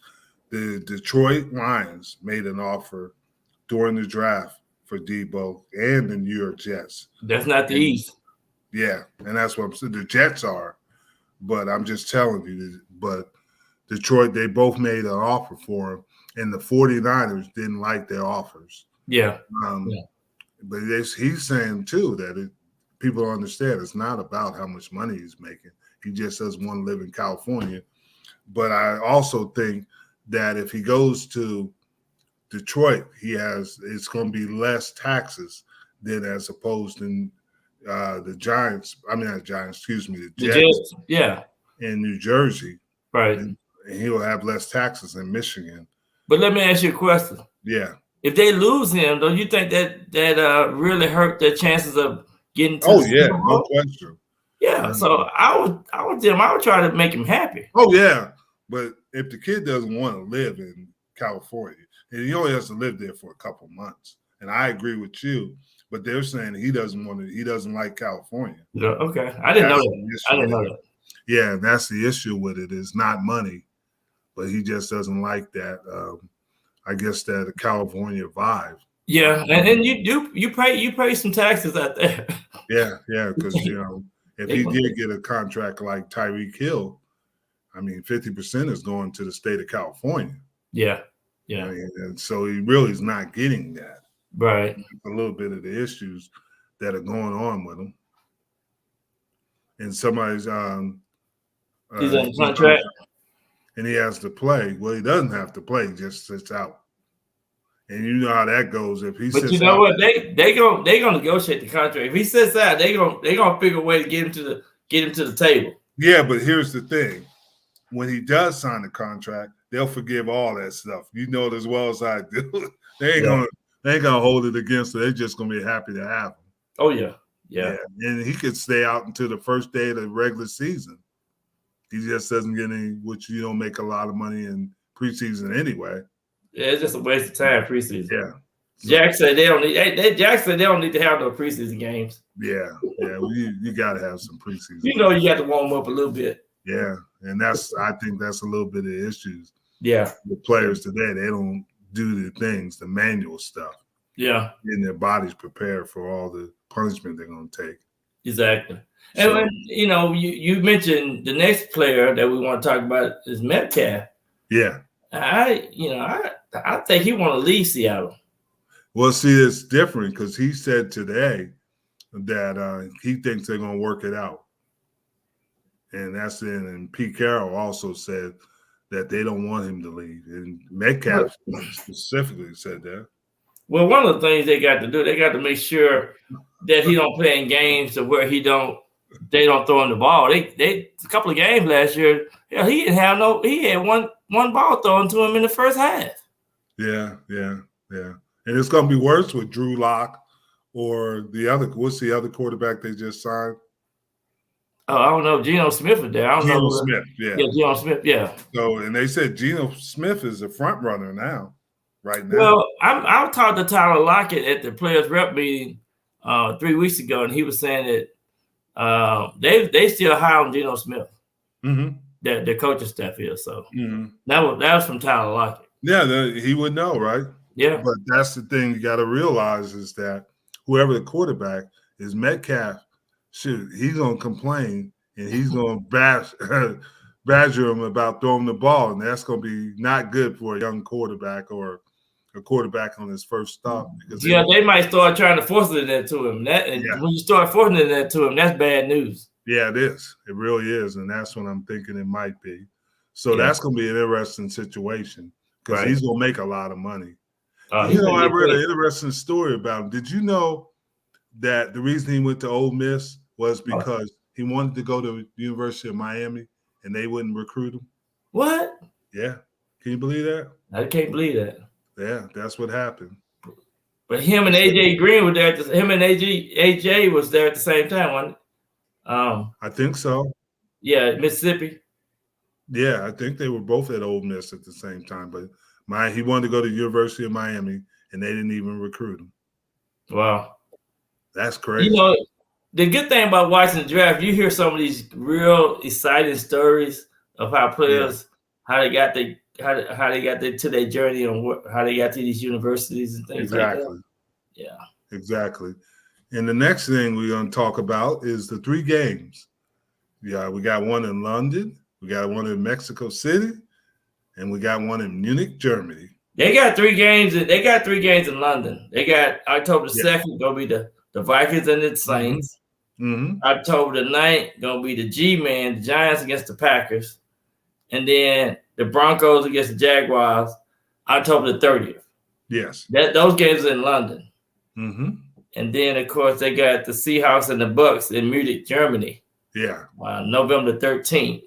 The Detroit Lions made an offer during the draft for Deebo and the New York Jets.
That's not the East.
Yeah, and that's what I'm saying. The Jets are, but I'm just telling you. But Detroit, they both made an offer for him, and the 49ers didn't like their offers.
Yeah.
But he's saying, too, that people don't understand it's not about how much money he's making. He just doesn't want to live in California. But I also think that if he goes to Detroit, it's going to be less taxes than as opposed to the Giants. I mean, not Giants, excuse me, the Jets.
Yeah.
In New Jersey.
Right.
And he'll have less taxes in Michigan.
But let me ask you a question.
Yeah.
If they lose him, don't you think that really hurt their chances of getting to the
yeah,
Super Bowl?
no question.
Yeah, so I would try to make him happy.
Oh yeah, but if the kid doesn't want to live in California, and he only has to live there for a couple months, and I agree with you, but they're saying he doesn't like California.
Yeah, okay, I didn't know that.
Yeah, and that's the issue with it is not money, but he just doesn't like that. I guess that California vibe.
Yeah, and you pay some taxes out there.
Yeah, because if he did get a contract like Tyreek Hill, I mean, 50% is going to the state of California.
Yeah.
And so he really is not getting that.
Right.
A little bit of the issues that are going on with him. And somebody's
he's on contract.
And he has to play. Well, he doesn't have to play; he just sits out. And you know how that goes. If he,
but you know what, they gonna negotiate the contract. If he sits out, they gonna figure a way to get him to the table.
Yeah, but here's the thing: when he does sign the contract, they'll forgive all that stuff. You know it as well as I do. They ain't gonna hold it against him. They're just gonna be happy to have him.
Oh yeah.
And he could stay out until the first day of the regular season. He just doesn't get any, which you don't make a lot of money in preseason anyway.
Yeah, it's just a waste of time preseason.
Yeah.
Jack said they don't need to have no preseason games.
Yeah. You got to have some preseason.
You know, you got to warm up a little bit.
Yeah, and I think that's a little bit of issues.
Yeah,
the players today, they don't do the manual stuff.
Yeah,
getting their bodies prepared for all the punishment they're going to take.
Exactly. And you mentioned the next player that we want to talk about is Metcalf.
Yeah.
I think he want to leave Seattle.
Well, see, it's different because he said today that he thinks they're going to work it out. And that's it. And Pete Carroll also said that they don't want him to leave. And Metcalf specifically said that.
Well, one of the things they got to do, they got to make sure that he don't play in games to where they don't throw him the ball. They a couple of games last year, he had one ball thrown to him in the first half. Yeah.
And it's going to be worse with Drew Lock or what's the other quarterback they just signed?
Oh, I don't know. Geno Smith is there.
Geno Smith, yeah.
Yeah, Geno Smith, yeah.
So, and they said Geno Smith is a front runner right now.
Well, I talked to Tyler Lockett at the players rep meeting 3 weeks ago, and he was saying that they still high on Geno Smith.
Mm-hmm.
Their coaching staff is. So that was from Tyler Lockett.
Yeah, he would know, right?
Yeah.
But that's the thing you got to realize is that whoever the quarterback is, Metcalf, he's going to complain and he's going to badger him about throwing the ball, and that's going to be not good for a young quarterback or a quarterback on his first stop. Because
they might start trying to force it into him. When you start forcing it into him, that's bad news.
Yeah, it is. It really is, and that's what I'm thinking it might be. So that's going to be an interesting situation because he's going to make a lot of money. I read an interesting story about him. Did you know that the reason he went to Ole Miss was because he wanted to go to the University of Miami and they wouldn't recruit him?
What?
Yeah. Can you believe that?
I can't believe that.
Yeah, that's what happened.
But him and AJ Green were there. Him and AJ was there at the same time, wasn't it?
I think so.
Yeah, Mississippi.
Yeah, I think they were both at Ole Miss at the same time. But he wanted to go to the University of Miami, and they didn't even recruit him.
Wow.
That's crazy.
The good thing about watching the draft, you hear some of these real exciting stories of how players, how they got to their journey and how they got to these universities and things like that. Yeah.
Exactly. And the next thing we're going to talk about is the 3 games. Yeah, we got one in London, we got one in Mexico City, and we got one in Munich, Germany.
They got 3 games. They got 3 games in London. They got October 2nd, going to be the Vikings and the Saints.
Mm-hmm.
October the 9th, going to be the G-Man, the Giants against the Packers. And then the Broncos against the Jaguars, October the 30th.
Yes.
Those games are in London.
Mm-hmm.
And then, of course, they got the Seahawks and the Bucks in Munich, Germany.
Yeah.
November 13th.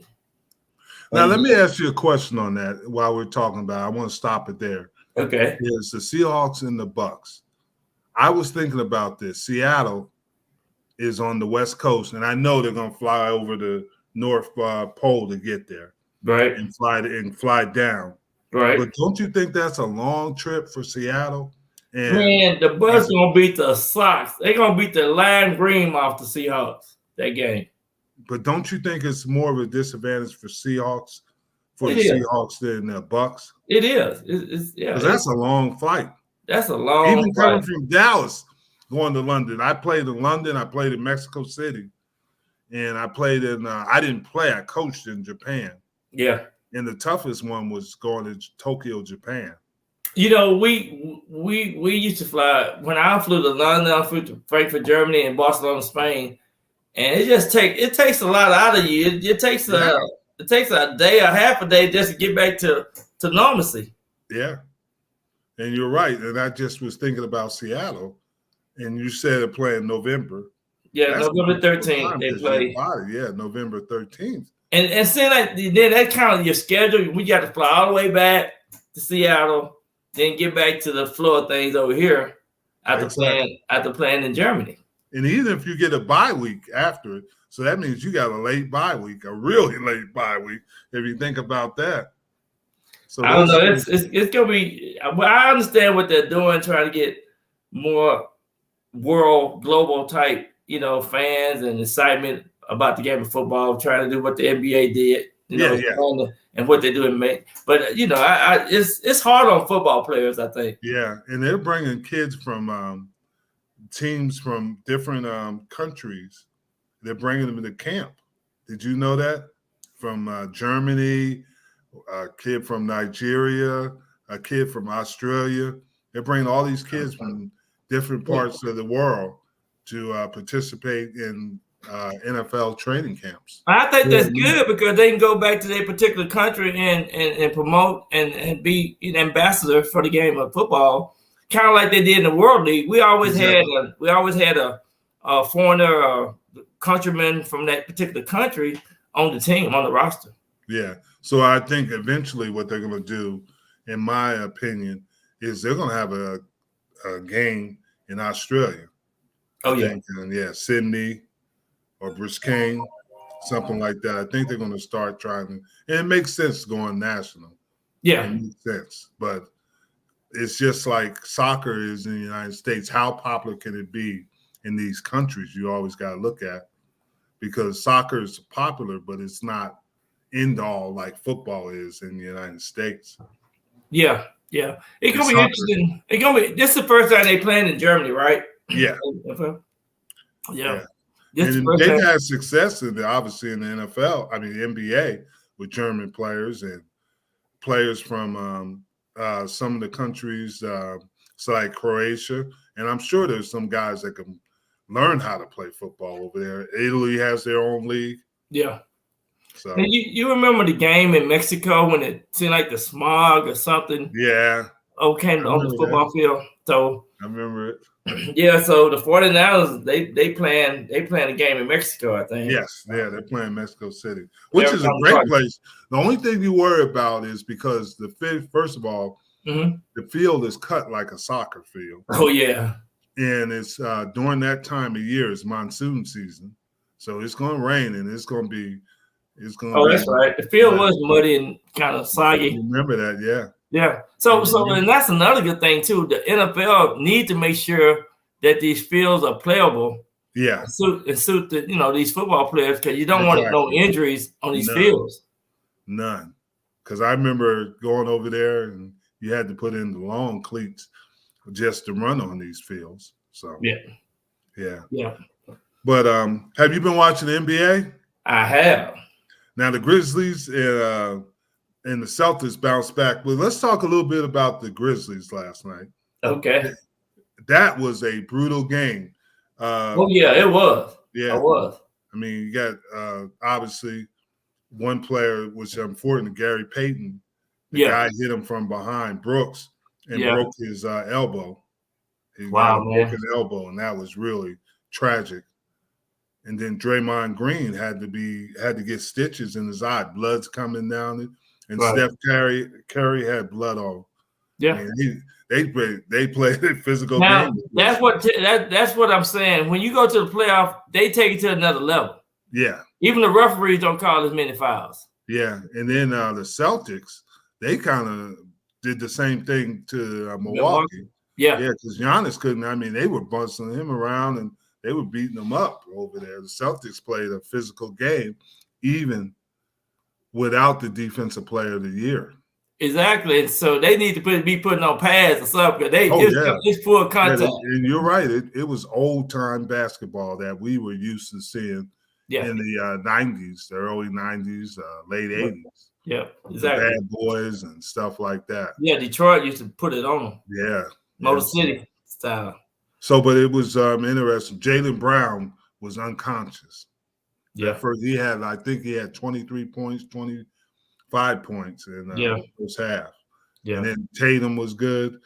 Now, let me ask you a question on that while we're talking about it. I want to stop it there.
Okay.
Is the Seahawks and the Bucks. I was thinking about this. Seattle is on the West Coast, and I know they're going to fly over the North Pole to get there.
Right.
And fly down.
Right.
But don't you think that's a long trip for Seattle? And
man, the Bucks going to beat the Sox. They're going to beat the lime green off the Seahawks that game.
But don't you think it's more of a disadvantage for Seahawks than the Bucks?
It is. It's because
that's a long flight.
That's a long
Even coming from Dallas, going to London. I played in London. I played in Mexico City. And I played in I didn't play. I coached in Japan.
Yeah.
And the toughest one was going to Tokyo, Japan.
We used to fly. When I flew to London, I flew to Frankfurt, Germany, and Barcelona, Spain. And it takes a lot out of you. It takes a day, a half a day just to get back to normalcy.
Yeah. And you're right. And I just was thinking about Seattle. And you said it playing November.
Yeah, November 13th they play.
Yeah, November 13th.
And seeing then that kind of your schedule. We got to fly all the way back to Seattle, then get back to the floor of things over here after playing in Germany.
And even if you get a bye week after it, so that means you got a late bye week, a really late bye week, if you think about that. So
I don't know. It's gonna be. I understand what they're doing, trying to get more global type, fans and excitement about the game of football, trying to do what the NBA did, and what they do in May. But it's hard on football players, I think.
Yeah, and they're bringing kids from teams from different countries. They're bringing them to camp. Did you know that? From Germany, a kid from Nigeria, a kid from Australia. They're bringing all these kids from different parts of the world to participate in NFL training camps.
I think that's good because they can go back to their particular country and promote and be an ambassador for the game of football, kind of like they did in the World League. We always had a foreigner or countryman from that particular country on the team, on the roster.
Yeah. So I think eventually what they're going to do, in my opinion, is they're going to have a game in Australia. Sydney or Brisbane, something like that. I think they're going to start trying to, and it makes sense going national.
Yeah.
It makes sense. But it's just like soccer is in the United States. How popular can it be in these countries you always got to look at, because soccer is popular, but it's not end all like football is in the United States.
Yeah. It's gonna be interesting. This is the first time they playing in Germany, right?
Yeah.
Yeah.
And they've had success obviously in the NFL, I mean the NBA, with German players and players from some of the countries, so like Croatia, and I'm sure there's some guys that can learn how to play football over there. Italy has their own league.
Yeah.
So
and you remember the game in Mexico when it seemed like the smog or something?
Yeah.
Came on the football field. So
I remember it.
Yeah, so the 49ers, they playing a game in Mexico, I think.
Yes, they're playing Mexico City, which is a great place. The only thing you worry about is because first of all, the field is cut like a soccer field.
Oh yeah.
And it's during that time of year, it's monsoon season. So it's gonna rain and it's gonna be
that's right. The field was muddy and kind of soggy.
Remember that, yeah.
Yeah. So and that's another good thing too. The NFL need to make sure that these fields are playable.
Yeah.
And suit the, these football players, because you don't want no injuries on these fields.
None. Because I remember going over there and you had to put in the long cleats just to run on these fields. So yeah. But have you been watching the NBA?
I have.
Now the Grizzlies and the Celtics bounced back. But let's talk a little bit about the Grizzlies last night.
Okay.
That was a brutal game.
It was.
Yeah.
It was.
I mean, you got obviously one player, which unfortunately, Gary Payton, the guy hit him from behind, Brooks, and broke his elbow. He got a broken elbow, and that was really tragic. And then Draymond Green had to get stitches in his eye, blood's coming down it. And Steph Curry had blood on.
Yeah,
I mean, they played a physical
now,
game.
That's what I'm saying. When you go to the playoff, they take it to another level.
Yeah,
even the referees don't call as many fouls.
Yeah, and then the Celtics, they kind of did the same thing to Milwaukee.
Yeah,
because Giannis couldn't. I mean, they were busting him around and they were beating him up over there. The Celtics played a physical game, even without the defensive player of the year.
Exactly. So they need to be putting on pads or something. It's full contact.
Yeah, and you're right. It was old time basketball that we were used to seeing in the 90s, the early 90s, late 80s.
Yeah, exactly.
The Bad Boys and stuff like that.
Yeah, Detroit used to put it on them.
Yeah.
Motor City style.
So, but it was interesting. Jaylen Brown was unconscious.
Yeah.
First, I think he had 23 points, 25 points in the first half.
Yeah.
And then Tatum was good.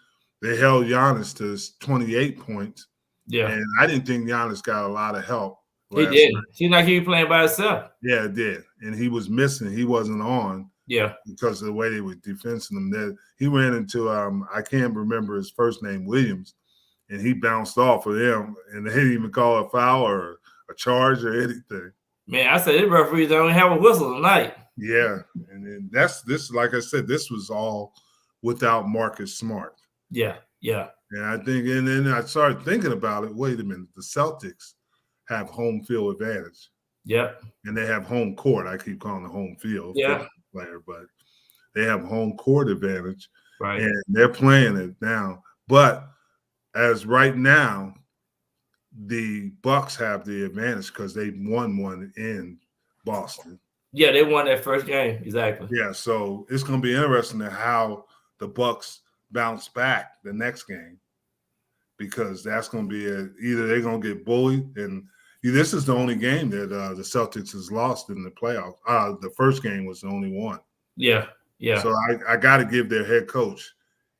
They held Giannis to 28 points.
Yeah.
And I didn't think Giannis got a lot of help.
He did. Seemed like he was playing by himself.
Yeah, it did. And he was missing. He wasn't on.
Yeah.
Because of the way they were defending him. There, he ran into, I can't remember his first name, Williams, and he bounced off of him, and they didn't even call a foul or a charge or anything.
Man, I said, the referees don't have a whistle tonight.
Yeah. And then this, like I said, this was all without Marcus Smart.
Yeah. Yeah.
And I think, and then I started thinking about it. Wait a minute. The Celtics have home field advantage.
Yep.
And they have home court. I keep calling it home field.
Yeah.
Player, but they have home court advantage.
Right.
And they're playing it now. But as right now, the Bucks have the advantage because they won one in Boston.
Yeah, they won that first game. Exactly.
Yeah, so it's going to be interesting to how the Bucks bounce back the next game, because that's going to be either they're going to get bullied, and this is the only game that the Celtics has lost in the playoffs. The first game was the only one.
Yeah, yeah.
So I got to give their head coach,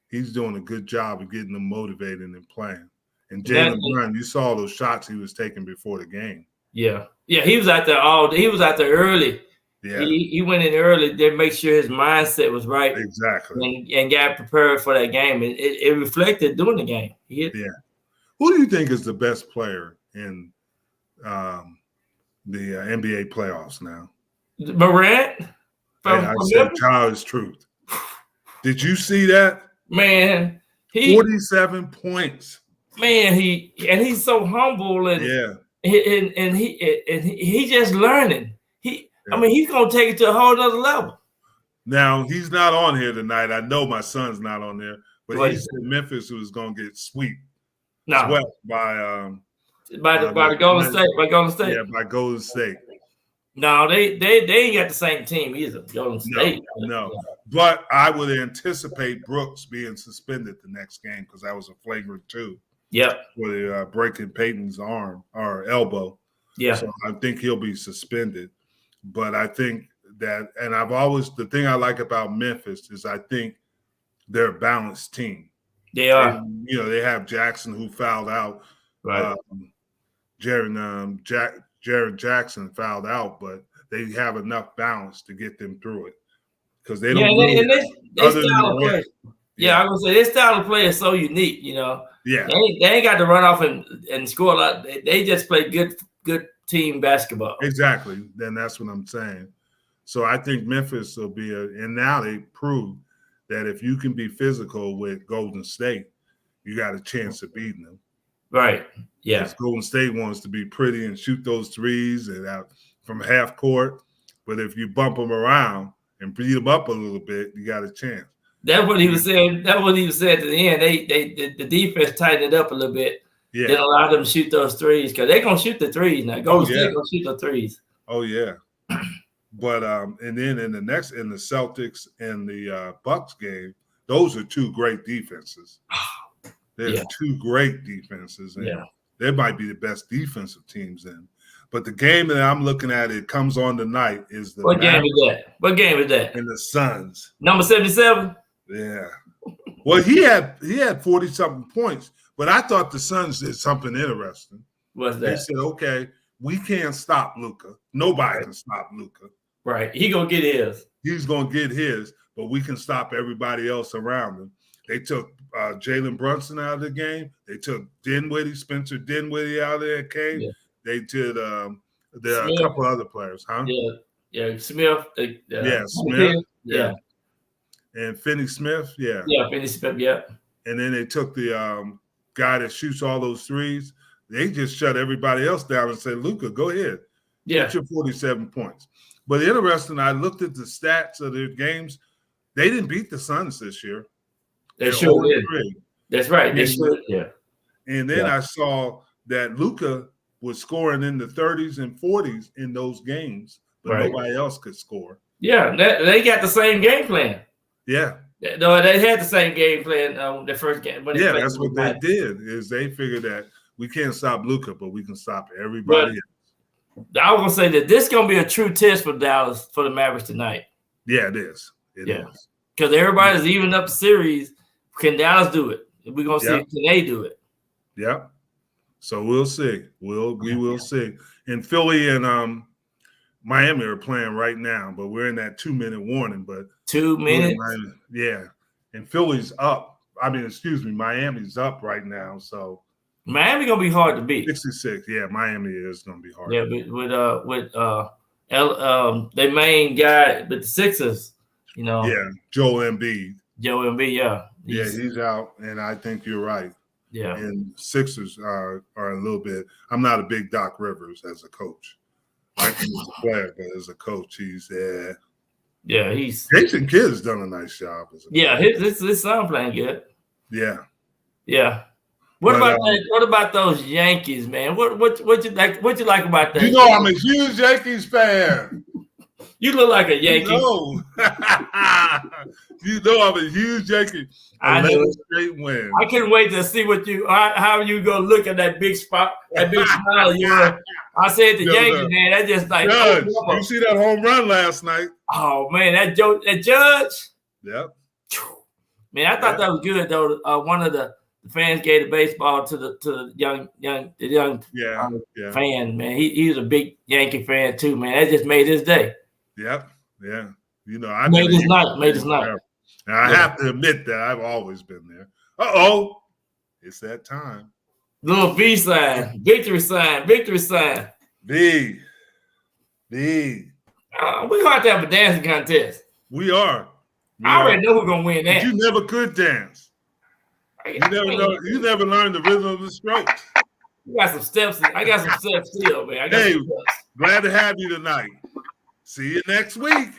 he's doing a good job of getting them motivated and playing. And Jaylen Brown, you saw those shots he was taking before the game.
Yeah, yeah. He was out there He was out there early.
Yeah,
he went in early to make sure his mindset was right.
Exactly.
And got prepared for that game. It reflected during the game.
Yeah. Who do you think is the best player in the NBA playoffs now?
Morant.
I said child's truth. Did you see that?
Man,
47 points.
man, he's so humble and
yeah.
He just learning. I mean, he's gonna take it to a whole other level.
Now he's not on here tonight. I know my son's not on there, but he said Memphis was gonna get swept by
the Golden State. By Golden State.
Yeah, by Golden State.
No, they ain't got the same team either. Golden State.
No. But I would anticipate Brooks being suspended the next game because that was a flagrant 2.
Yep.
For the breaking Peyton's arm or elbow.
Yeah.
So I think he'll be suspended. But I think that, and the thing I like about Memphis is I think they're a balanced team.
They are.
And, they have Jackson who fouled out.
Right.
Jared Jackson fouled out, but they have enough balance to get them through it. Because they don't
they style of play. Yeah, I was gonna say their style of play is so unique,
Yeah.
They ain't got to run off and score a lot. They just play good team basketball.
Exactly. Then that's what I'm saying. So I think Memphis will be and now they proved that if you can be physical with Golden State, you got a chance of beating them.
Right. Yeah.
Because Golden State wants to be pretty and shoot those threes and out from half court. But if you bump them around and beat them up a little bit, you got a chance.
That's what he was saying. That's what he was saying at the end. The defense tightened it up a little bit.
Yeah.
Didn't allow them to shoot those threes because they're gonna shoot the threes now. Golden State gonna shoot the threes.
Oh yeah. But and then in the Celtics and the Bucks game, those are 2 great defenses. They're 2 great defenses, and they might be the best defensive teams in. But the game that I'm looking at, it comes on tonight, is the
What game is that? What game is that?
And the Suns.
Number 77.
Yeah. Well, he had 40-something points, but I thought the Suns did something interesting.
What's that?
They said, okay, we can't stop Luka. Nobody can stop Luka.
Right. He gonna get his.
He's gonna get his, but we can stop everybody else around him. They took Jalen Brunson out of the game. They took Spencer Dinwiddie out of that game. Yeah. They did a couple other players, huh?
Yeah. Smith.
Smith.
Yeah.
And Finney Smith. Yeah.
Yeah, Finney Smith. Yeah.
And then they took the guy that shoots all those threes. They just shut everybody else down and said, Luka, go ahead.
Yeah.
Get your 47 points. But interesting, I looked at the stats of their games. They didn't beat the Suns this year.
They sure did. That's right. They sure did. Yeah.
And then I saw that Luka was scoring in the 30s and 40s in those games, but nobody else could score.
Yeah, they got the same game plan.
Yeah.
No, they had the same game plan the first game.
That's what they did, is they figured that we can't stop Luka, but we can stop everybody else.
I was going to say that this is going to be a true test for Dallas, for the Mavericks tonight.
Yeah, it is. It is.
Because everybody's even up the series. Can Dallas do it? We're going to see, can they do it?
Yep. So we'll see. We will see. And Philly and Miami are playing right now, but we're in that 2-minute warning. But
2 minutes?
Yeah. And Philly's up. Miami's up right now. So
Miami gonna be hard to beat.
66. Yeah, Miami is gonna be hard.
Yeah, with their main guy, but the Sixers,
Yeah, Joel Embiid.
Yeah.
He's out, and I think you're right.
Yeah.
And Sixers are a little bit. I'm not a big Doc Rivers as a coach. I think he's a player, but as a coach, he's
he's
Jason Kidd's done a nice job as a coach.
His son playing good.
Yeah.
What about those Yankees, man? What you like? What you like about that?
I'm a huge Yankees fan.
You look like a Yankee.
I'm a huge Yankee.
I know.
Straight win.
I couldn't wait to see how you gonna look at that big spot, that big smile. I said the Yankees, man. That just like
Judge. You see that home run last night?
Oh man, that Judge.
Yep.
Man, I thought that was good though. One of the fans gave the baseball to the young fan, man. He's a big Yankee fan too, man. That just made his day.
Yep. Yeah.
I made his night.
And I have to admit that I've always been there. It's that time.
Little V sign, victory sign.
V.
We're going to have a dancing contest.
We are.
I already know who's going to win that.
But you never could dance. You never learned the rhythm of the stroke.
You got some steps. I got some steps still, man.
Glad to have you tonight. See you next week.